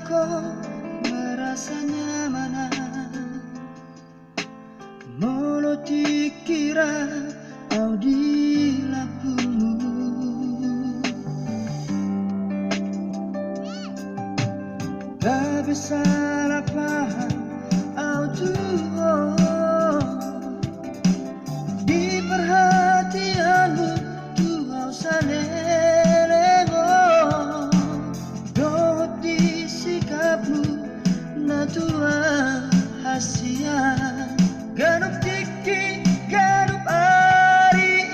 kau merasa nyaman, molo dikira au di lapumu. Gabe salah paham au tuh di perhatianmu tuh au salelego, doh di sikapmu na tua hasia, ganup tiki ganup ari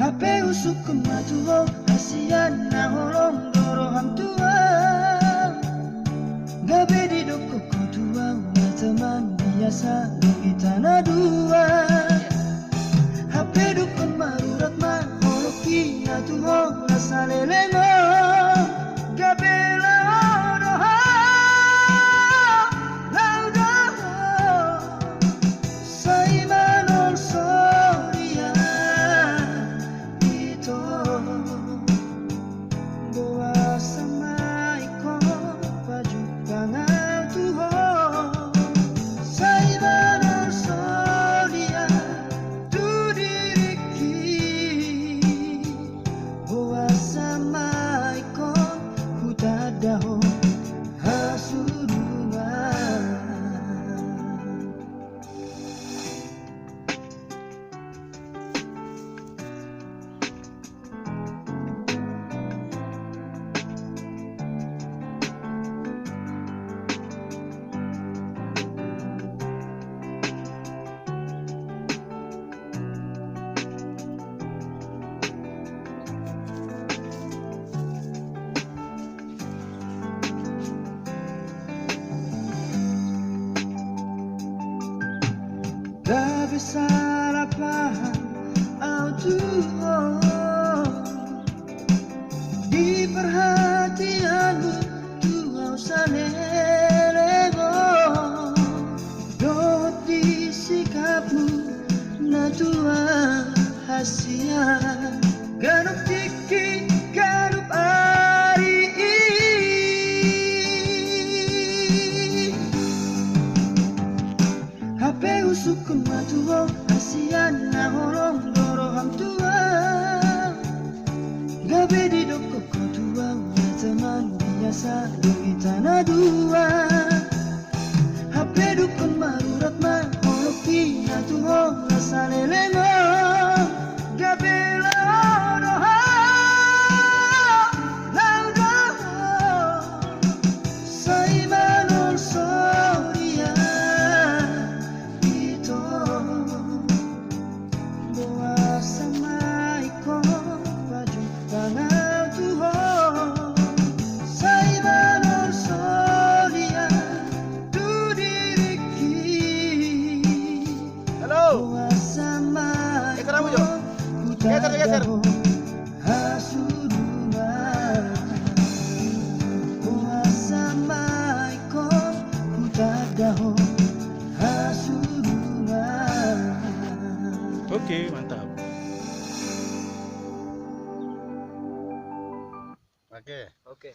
HP usuk kematuho hasian na holong doroham tua. Gabe di doko tua na teman biasa di tanah dua. HP dukun marurat ma holoki na tuho na salelemo. Gabe laudoha laudoha saimanon soria ito boa sama ikon pajukangan tuho saimanon soria tu diriki boa sama ikon kutadaho hasurungan. Gabe salah paham au tuh di perhatianmu tuh au salelego, doh di sikapmu na tua hasia, ganup tiki ganup ari HP usuk kematuho hasian na holong doroham tua. Gabe di doko tua na teman biasa di tanah dua. HP dukun marurat ma holoki na tuho na salelemo. Gabe laudoha laudoha saimanon soria ito boa sama ikon pajukangan tuho saimanon soria tu diriki boa sama ikon kutadaho hasurungan. Boa sama ikon kutadaho hasurungan. Oke, mantap. Oke. Oke.